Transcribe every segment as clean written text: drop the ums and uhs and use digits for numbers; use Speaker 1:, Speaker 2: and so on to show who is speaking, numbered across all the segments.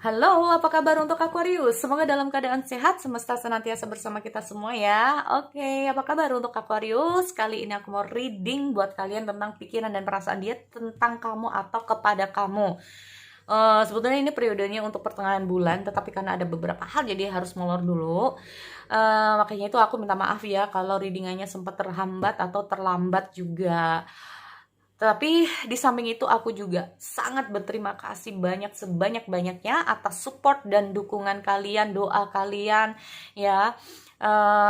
Speaker 1: Halo, apa kabar untuk Aquarius? Semoga dalam keadaan sehat, semesta senantiasa bersama kita semua ya. Oke, apa kabar untuk Aquarius? Kali ini aku mau reading buat kalian tentang pikiran dan perasaan dia tentang kamu atau kepada kamu. Sebetulnya ini periodenya untuk pertengahan bulan, tetapi karena ada beberapa hal jadi harus molor dulu. Makanya itu aku minta maaf ya kalau readingannya sempat terhambat atau terlambat juga. Tapi di samping itu aku juga sangat berterima kasih banyak sebanyak-banyaknya atas support dan dukungan kalian, doa kalian ya.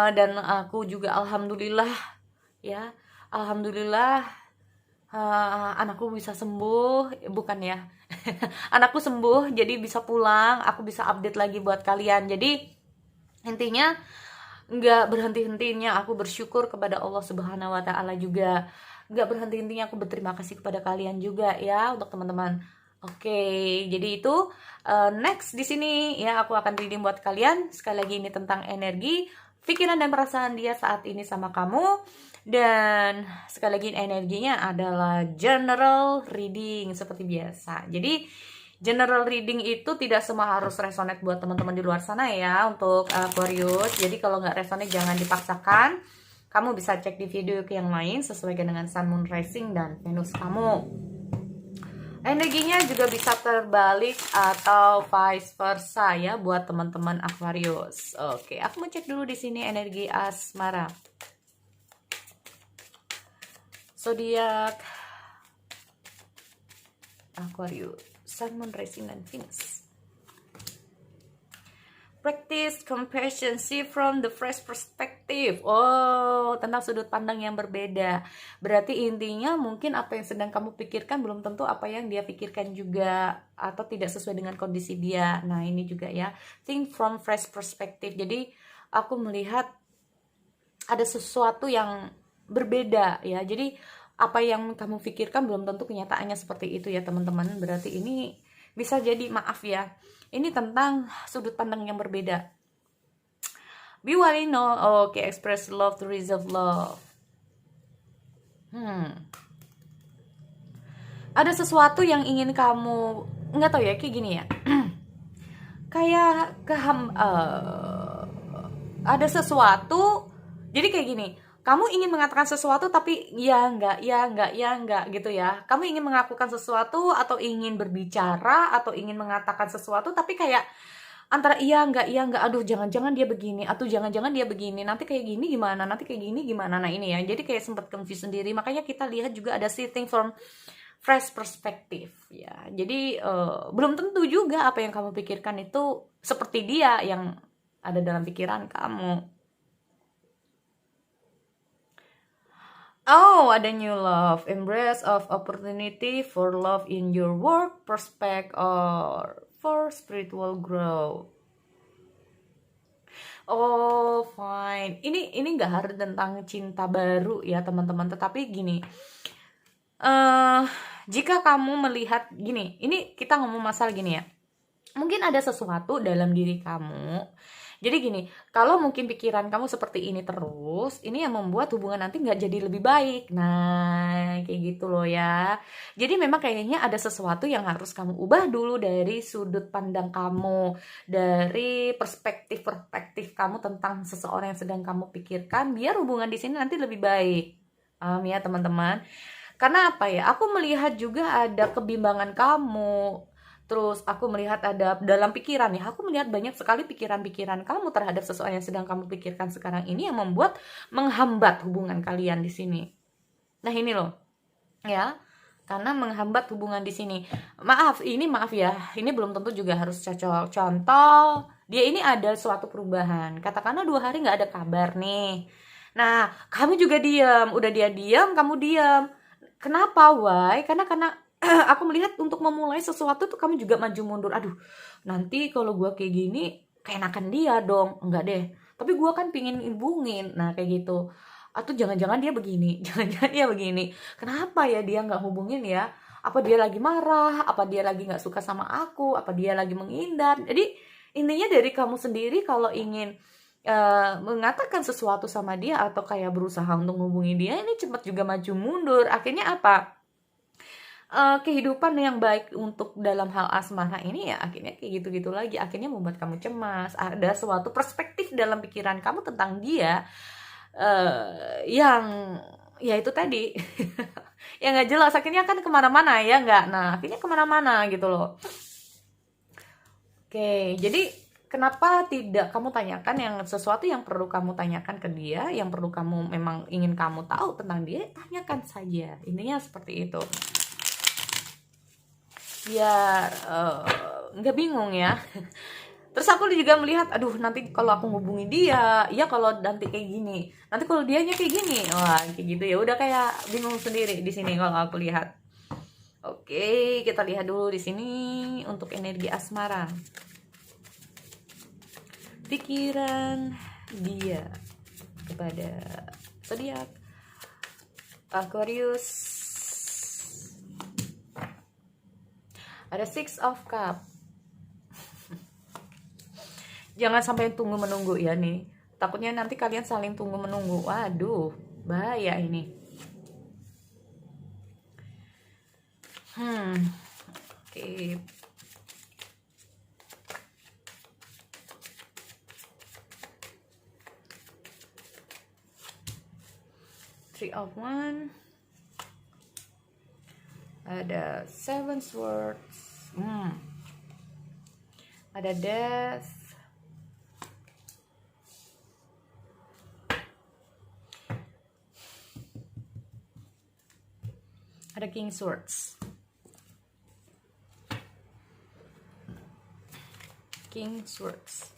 Speaker 1: Dan aku juga alhamdulillah ya, alhamdulillah anakku bisa sembuh, bukan ya. Anakku sembuh jadi bisa pulang, aku bisa update lagi buat kalian. Jadi intinya nggak berhenti-hentinya aku bersyukur kepada Allah Subhanahu wa taala juga. Nggak berhenti-hentinya aku berterima kasih kepada kalian juga ya untuk teman-teman. Oke, jadi itu next di sini ya aku akan reading buat kalian. Sekali lagi ini tentang energi, pikiran dan perasaan dia saat ini sama kamu. Dan sekali lagi energinya adalah general reading seperti biasa. Jadi general reading itu tidak semua harus resonate buat teman-teman di luar sana ya untuk Aquarius. Jadi kalau nggak resonate jangan dipaksakan. Kamu bisa cek di video yang lain sesuaikan dengan Sun, Moon, Rising, dan Venus kamu. Energinya juga bisa terbalik atau vice versa ya buat teman-teman Aquarius. Oke, aku mau cek dulu di sini energi asmara. Zodiak Aquarius, Sun, Moon, Rising, dan Venus. Practice compassion, see from the fresh perspective. Oh, tentang sudut pandang yang berbeda. Berarti intinya mungkin apa yang sedang kamu pikirkan belum tentu apa yang dia pikirkan juga, atau tidak sesuai dengan kondisi dia. Nah, ini juga ya. Think from fresh perspective. Jadi, aku melihat ada sesuatu yang berbeda ya. Jadi, apa yang kamu pikirkan belum tentu kenyataannya seperti itu ya, teman-teman. Berarti ini bisa jadi, maaf ya, ini tentang sudut pandang yang berbeda. Be what you know. Oke, express love to reserve love. Ada sesuatu yang ingin kamu, nggak tahu ya, kayak gini ya. Kayak ada sesuatu. Jadi kayak gini. Kamu ingin mengatakan sesuatu tapi ya enggak, ya enggak, ya enggak gitu ya. Kamu ingin melakukan sesuatu atau ingin berbicara atau ingin mengatakan sesuatu tapi kayak antara iya enggak, aduh jangan-jangan dia begini, atau jangan-jangan dia begini, nanti kayak gini gimana, nanti kayak gini gimana. Nah ini ya, jadi kayak sempat confuse sendiri. Makanya kita lihat juga ada sitting from fresh perspective ya. Jadi belum tentu juga apa yang kamu pikirkan itu seperti dia yang ada dalam pikiran kamu. Oh, ada new love, embrace of opportunity for love in your work, prospect, or for spiritual growth. Oh, fine. Ini nggak harus tentang cinta baru ya, teman-teman. Tetapi gini, jika kamu melihat gini, ini kita ngomong masalah gini ya. Mungkin ada sesuatu dalam diri kamu. Jadi gini, kalau mungkin pikiran kamu seperti ini terus, ini yang membuat hubungan nanti nggak jadi lebih baik. Nah, kayak gitu loh ya. Jadi memang kayaknya ada sesuatu yang harus kamu ubah dulu dari sudut pandang kamu, dari perspektif kamu tentang seseorang yang sedang kamu pikirkan, biar hubungan di sini nanti lebih baik. Paham ya teman-teman? Karena apa ya? Aku melihat juga ada kebimbangan kamu. Terus aku melihat ada dalam pikiran ya, aku melihat banyak sekali pikiran-pikiran kamu terhadap seseorang yang sedang kamu pikirkan sekarang ini yang membuat menghambat hubungan kalian di sini. Nah ini loh, ya, karena menghambat hubungan di sini. Maaf ya, ini belum tentu juga harus cocok. Contoh, dia ini ada suatu perubahan. Katakanlah 2 hari nggak ada kabar nih. Nah, kamu juga diam, udah dia diam, kamu diam. Kenapa? Why? Karena aku melihat untuk memulai sesuatu tuh kamu juga maju mundur. Aduh, nanti kalau gue kayak gini keenakan dia dong. Enggak deh, tapi gue kan pingin hubungin. Nah kayak gitu. Atau jangan-jangan dia begini, jangan-jangan dia begini. Kenapa ya dia nggak hubungin ya? Apa dia lagi marah? Apa dia lagi nggak suka sama aku? Apa dia lagi menghindar? Jadi intinya dari kamu sendiri kalau ingin mengatakan sesuatu sama dia atau kayak berusaha untuk menghubungi dia, ini cepat juga maju mundur. Akhirnya apa? kehidupan yang baik untuk dalam hal asmara ini ya akhirnya kayak gitu-gitu lagi, akhirnya membuat kamu cemas. Ada suatu perspektif dalam pikiran kamu tentang dia yang ya itu tadi yang nggak jelas, akhirnya kan kemana-mana ya nggak, nah akhirnya kemana-mana gitu loh. Oke, jadi kenapa tidak kamu tanyakan yang sesuatu yang perlu kamu tanyakan ke dia, yang perlu kamu memang ingin kamu tahu tentang dia, tanyakan saja. Intinya seperti itu. Biar nggak bingung ya. Terus aku juga melihat, aduh nanti kalau aku hubungi dia, ya kalau nanti kayak gini, nanti kalau dianya kayak gini, wah kayak gitu ya. Udah kayak bingung sendiri di sini kalau aku lihat. Oke, kita lihat dulu di sini untuk energi asmara. Pikiran dia kepada zodiak Aquarius. Ada Six of Cup. Jangan sampai tunggu menunggu ya nih. Takutnya nanti kalian saling tunggu menunggu. Waduh, bahaya ini. Oke. Three of Wands. Ada Seven Swords. Ada Death. Ada King Swords. King Swords.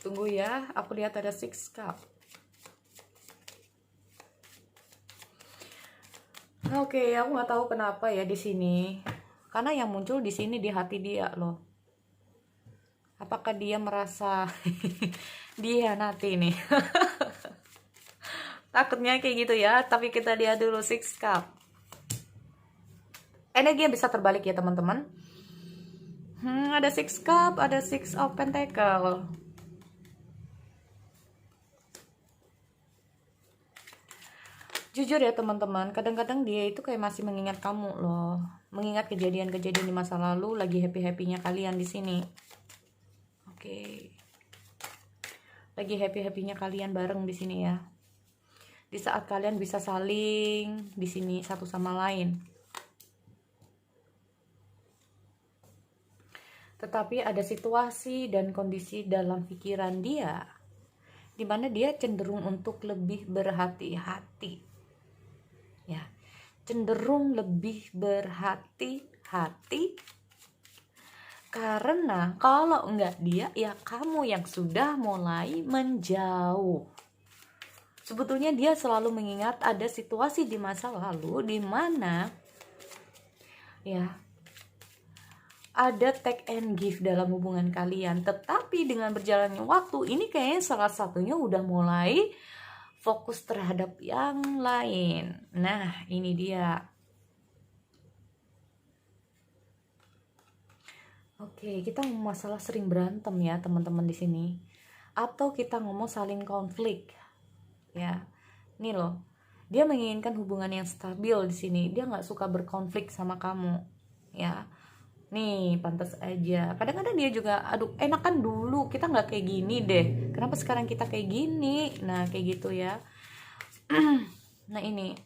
Speaker 1: Tunggu ya, aku lihat ada Six Cup. Oke, aku nggak tahu kenapa ya di sini. Karena yang muncul di sini di hati dia loh. Apakah dia merasa dihianati nih? Takutnya kayak gitu ya, tapi kita lihat dulu Six Cup. Energi yang bisa terbalik ya teman-teman. Ada Six Cup, ada Six of Pentacle. Jujur ya teman-teman, kadang-kadang dia itu kayak masih mengingat kamu loh. Mengingat kejadian-kejadian di masa lalu, lagi happy-happynya kalian di sini. Oke. Lagi happy-happynya kalian bareng di sini ya. Di saat kalian bisa saling di sini satu sama lain. Tetapi ada situasi dan kondisi dalam pikiran dia di mana dia cenderung untuk lebih berhati-hati. Ya, cenderung lebih berhati-hati karena kalau enggak dia, ya kamu yang sudah mulai menjauh. Sebetulnya dia selalu mengingat ada situasi di masa lalu di mana ya ada take and give dalam hubungan kalian. Tetapi dengan berjalannya waktu ini kayaknya salah satunya udah mulai fokus terhadap yang lain. Nah, ini dia. Oke, kita ngomong masalah sering berantem ya, teman-teman di sini. Atau kita ngomong saling konflik. Ya. Nih loh. Dia menginginkan hubungan yang stabil di sini. Dia nggak suka berkonflik sama kamu. Ya. Nih, pantas aja. Kadang-kadang dia juga, aduh, enakan dulu kita nggak kayak gini deh. Kenapa sekarang kita kayak gini? Nah, kayak gitu ya. Nah, ini.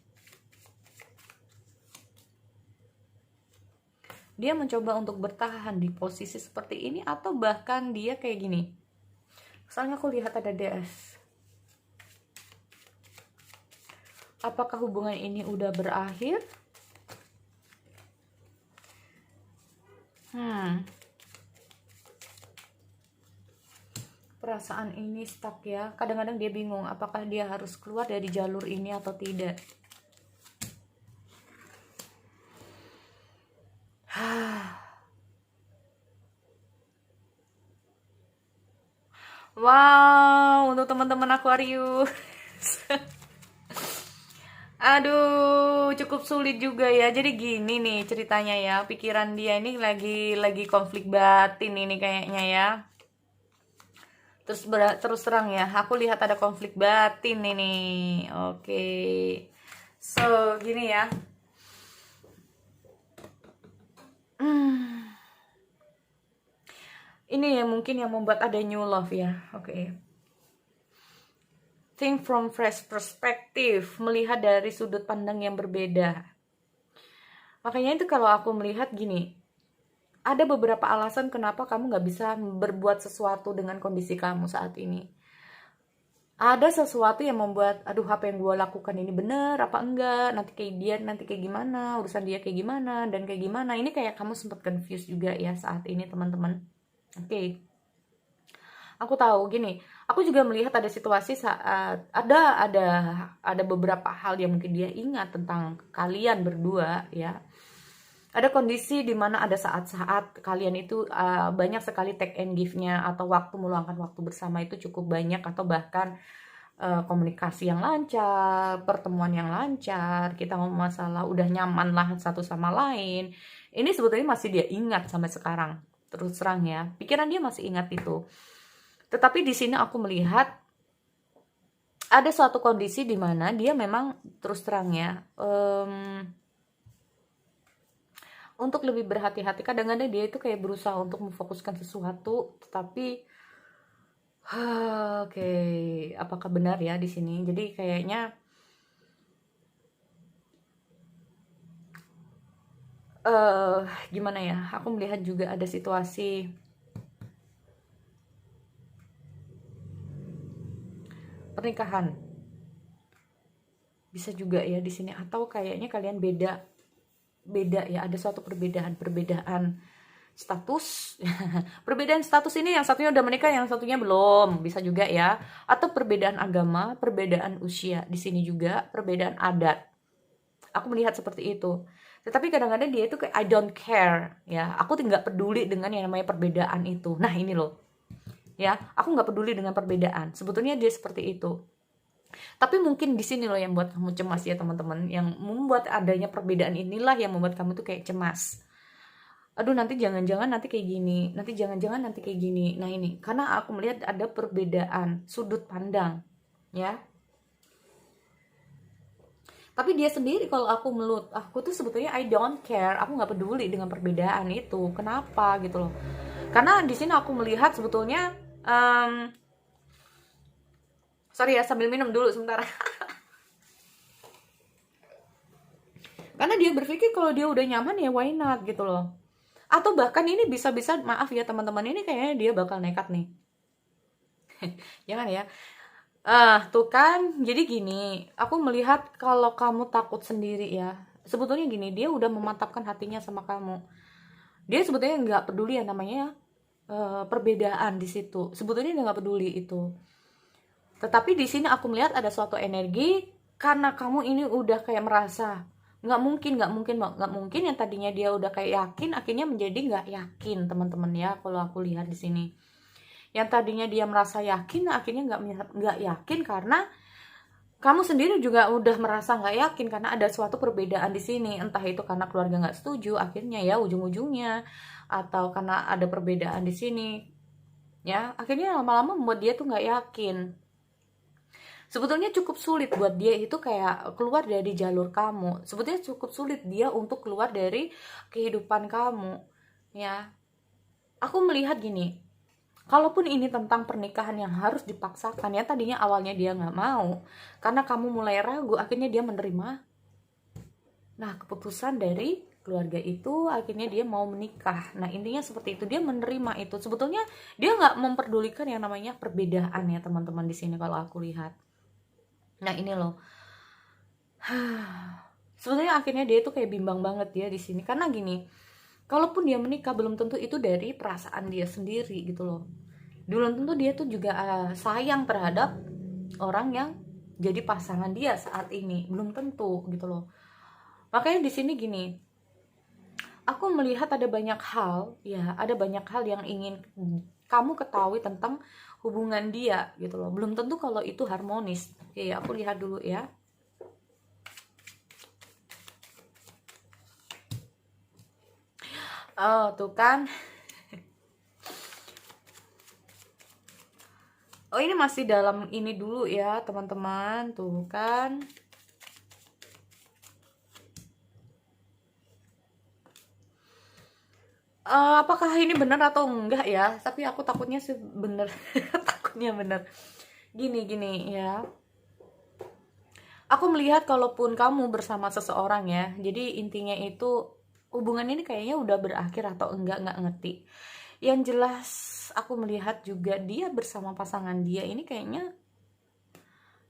Speaker 1: Dia mencoba untuk bertahan di posisi seperti ini atau bahkan dia kayak gini. Soalnya aku lihat ada DS. Apakah hubungan ini udah berakhir? Perasaan ini stuck ya. Kadang-kadang dia bingung apakah dia harus keluar dari jalur ini atau tidak. Wow, untuk teman-teman Aquarius. Aduh, cukup sulit juga ya. Jadi gini nih ceritanya ya. Pikiran dia ini lagi konflik batin ini kayaknya ya. Terus terang ya, aku lihat ada konflik batin ini. Oke. So, gini ya. Ini yang mungkin yang membuat ada new love ya. Oke. Think from fresh perspective, melihat dari sudut pandang yang berbeda. Makanya itu kalau aku melihat gini, ada beberapa alasan kenapa kamu nggak bisa berbuat sesuatu dengan kondisi kamu saat ini. Ada sesuatu yang membuat, aduh apa yang gue lakukan ini bener apa enggak, nanti kayak dia, nanti kayak gimana, urusan dia kayak gimana, dan kayak gimana. Ini kayak kamu sempat confused juga ya saat ini teman-teman. Oke. Aku tahu gini, aku juga melihat ada situasi saat ada beberapa hal yang mungkin dia ingat tentang kalian berdua ya. Ada kondisi di mana ada saat-saat kalian itu banyak sekali take and give-nya, atau waktu meluangkan waktu bersama itu cukup banyak, atau bahkan komunikasi yang lancar, pertemuan yang lancar, kita ngomong masalah udah nyaman lah satu sama lain. Ini sebetulnya masih dia ingat sampai sekarang. Terus terang ya, pikiran dia masih ingat itu. Tetapi di sini aku melihat ada suatu kondisi di mana dia memang terus terang ya, untuk lebih berhati-hati. Kadang-kadang dia itu kayak berusaha untuk memfokuskan sesuatu, tetapi oke, apakah benar ya di sini? Jadi kayaknya gimana ya? Aku melihat juga ada situasi pernikahan. Bisa juga ya di sini, atau kayaknya kalian beda ya, ada suatu perbedaan status. Perbedaan status ini yang satunya udah menikah, yang satunya belum, bisa juga ya. Atau perbedaan agama, perbedaan usia, di sini juga perbedaan adat. Aku melihat seperti itu. Tetapi kadang-kadang dia itu kayak I don't care ya, aku tidak peduli dengan yang namanya perbedaan itu. Nah ini loh ya, aku nggak peduli dengan perbedaan, sebetulnya dia seperti itu. Tapi mungkin di sini loh yang buat kamu cemas ya teman-teman, yang membuat adanya perbedaan inilah yang membuat kamu tuh kayak cemas. Aduh nanti jangan-jangan nanti kayak gini, nanti jangan-jangan nanti kayak gini. Nah ini karena aku melihat ada perbedaan sudut pandang ya. Tapi dia sendiri, kalau aku tuh sebetulnya I don't care, aku nggak peduli dengan perbedaan itu. Kenapa gitu loh? Karena di sini aku melihat sebetulnya sorry ya, sambil minum dulu sebentar. Karena dia berpikir kalau dia udah nyaman ya why not gitu loh. Atau bahkan ini bisa-bisa, maaf ya teman-teman, ini kayaknya dia bakal nekat nih. Jangan ya. Tuh kan, jadi gini, aku melihat kalau kamu takut sendiri ya. Sebetulnya gini, dia udah memantapkan hatinya sama kamu. Dia sebetulnya nggak peduli ya namanya perbedaan di situ. Sebetulnya dia nggak peduli itu. Tetapi di sini aku melihat ada suatu energi, karena kamu ini udah kayak merasa nggak mungkin yang tadinya dia udah kayak yakin akhirnya menjadi nggak yakin teman-teman ya. Kalau aku lihat di sini, yang tadinya dia merasa yakin akhirnya nggak yakin, karena kamu sendiri juga udah merasa nggak yakin karena ada suatu perbedaan di sini. Entah itu karena keluarga nggak setuju akhirnya ya ujung-ujungnya, atau karena ada perbedaan di sini ya, akhirnya lama-lama membuat dia tuh nggak yakin. Sebetulnya cukup sulit buat dia itu kayak keluar dari jalur kamu. Sebetulnya cukup sulit dia untuk keluar dari kehidupan kamu ya. Aku melihat gini, kalaupun ini tentang pernikahan yang harus dipaksakan ya, tadinya awalnya dia nggak mau karena kamu mulai ragu, akhirnya dia menerima. Nah keputusan dari keluarga itu, akhirnya dia mau menikah. Nah intinya seperti itu, dia menerima itu. Sebetulnya dia nggak memperdulikan yang namanya perbedaan ya teman-teman di sini kalau aku lihat. Nah ini loh, sebetulnya akhirnya dia itu kayak bimbang banget dia di sini, karena gini, kalaupun dia menikah belum tentu itu dari perasaan dia sendiri gitu loh. Belum tentu dia tuh juga sayang terhadap orang yang jadi pasangan dia saat ini, belum tentu gitu loh. Makanya di sini gini, aku melihat ada banyak hal ya, ada banyak hal yang ingin kamu ketahui tentang hubungan dia gitu loh. Belum tentu kalau itu harmonis. Oke, aku lihat dulu ya. Oh, tuh kan. Oh, ini masih dalam ini dulu ya, teman-teman. Tuh kan. Apakah ini benar atau enggak ya? Tapi aku takutnya sih bener. Takutnya bener. Gini ya. Aku melihat kalaupun kamu bersama seseorang ya, jadi intinya itu hubungan ini kayaknya udah berakhir atau enggak, nggak ngerti. Yang jelas aku melihat juga dia bersama pasangan dia ini kayaknya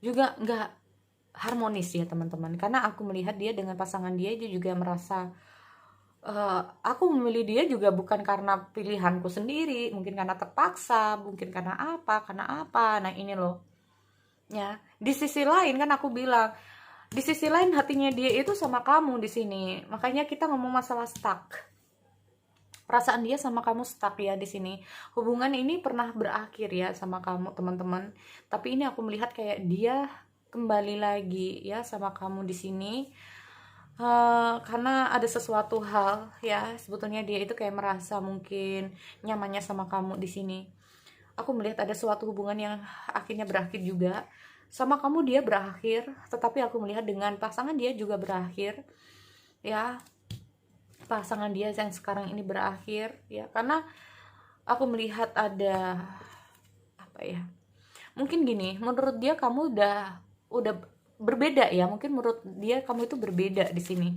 Speaker 1: juga nggak harmonis ya teman-teman. Karena aku melihat dia dengan pasangan dia juga merasa aku memilih dia juga bukan karena pilihanku sendiri, mungkin karena terpaksa, mungkin karena apa. Nah ini loh, ya. Di sisi lain kan aku bilang, di sisi lain hatinya dia itu sama kamu di sini. Makanya kita ngomong masalah stuck. Perasaan dia sama kamu stuck ya di sini. Hubungan ini pernah berakhir ya sama kamu teman-teman. Tapi ini aku melihat kayak dia kembali lagi ya sama kamu di sini. Karena ada sesuatu hal ya, sebetulnya dia itu kayak merasa mungkin nyamannya sama kamu di sini. Aku melihat ada suatu hubungan yang akhirnya berakhir juga. Sama kamu dia berakhir, tetapi aku melihat dengan pasangan dia juga berakhir. Ya, pasangan dia yang sekarang ini berakhir ya, karena aku melihat ada apa ya? Mungkin gini, menurut dia kamu udah berbeda ya, mungkin menurut dia kamu itu berbeda di sini.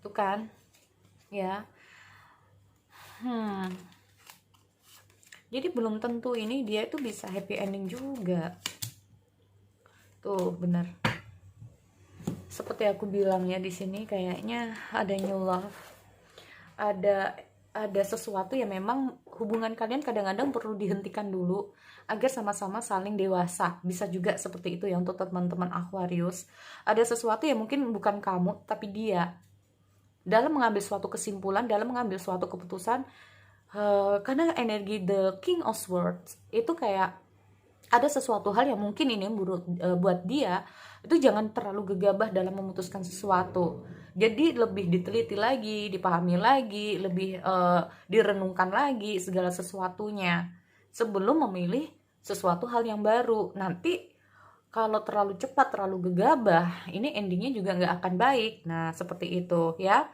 Speaker 1: Tuh kan? Ya. Jadi belum tentu ini dia itu bisa happy ending juga. Tuh, bener. Seperti aku bilang ya di sini kayaknya ada new love. Ada sesuatu yang memang hubungan kalian kadang-kadang perlu dihentikan dulu agar sama-sama saling dewasa. Bisa juga seperti itu ya untuk teman-teman Aquarius. Ada sesuatu yang mungkin bukan kamu tapi dia. Dalam mengambil suatu kesimpulan, dalam mengambil suatu keputusan, karena energi the King of Swords itu kayak ada sesuatu hal yang mungkin ini buat dia itu jangan terlalu gegabah dalam memutuskan sesuatu. Jadi lebih diteliti lagi, dipahami lagi, lebih direnungkan lagi segala sesuatunya sebelum memilih sesuatu hal yang baru. Nanti kalau terlalu cepat, terlalu gegabah, ini endingnya juga nggak akan baik. Nah, seperti itu ya.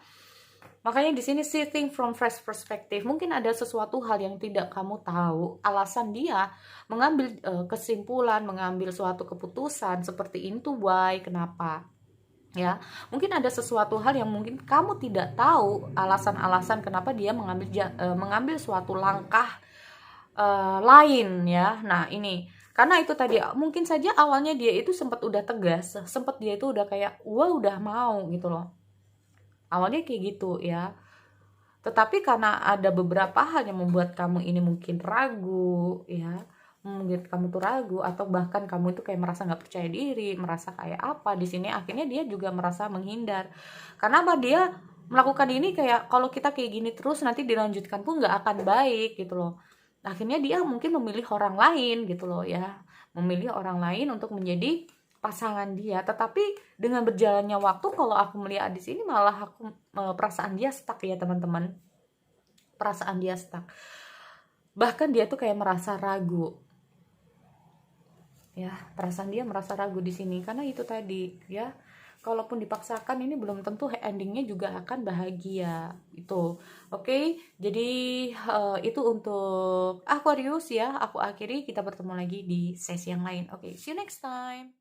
Speaker 1: Makanya di sini sih think from fresh perspective. Mungkin ada sesuatu hal yang tidak kamu tahu, alasan dia mengambil kesimpulan, mengambil suatu keputusan seperti itu why, kenapa. Ya, mungkin ada sesuatu hal yang mungkin kamu tidak tahu alasan-alasan kenapa dia mengambil suatu langkah lain ya. Nah, ini karena itu tadi mungkin saja awalnya dia itu sempat udah tegas, sempat dia itu udah kayak wah udah mau gitu loh. Awalnya kayak gitu ya. Tetapi karena ada beberapa hal yang membuat kamu ini mungkin ragu ya, mungkin kamu tuh ragu atau bahkan kamu itu kayak merasa nggak percaya diri, merasa kayak apa di sini, akhirnya dia juga merasa menghindar. Karena apa, dia melakukan ini kayak kalau kita kayak gini terus nanti dilanjutkan pun nggak akan baik gitu loh. Akhirnya dia mungkin memilih orang lain gitu loh ya, memilih orang lain untuk menjadi pasangan dia. Tetapi dengan berjalannya waktu, kalau aku melihat di sini malah aku perasaan dia stuck ya teman-teman. Perasaan dia stuck. Bahkan dia tuh kayak merasa ragu. Ya, perasaan dia merasa ragu di sini karena itu tadi ya. Kalaupun dipaksakan ini belum tentu endingnya juga akan bahagia itu. Oke, jadi itu untuk Aquarius ya. Aku akhiri, kita bertemu lagi di sesi yang lain. Oke, see you next time.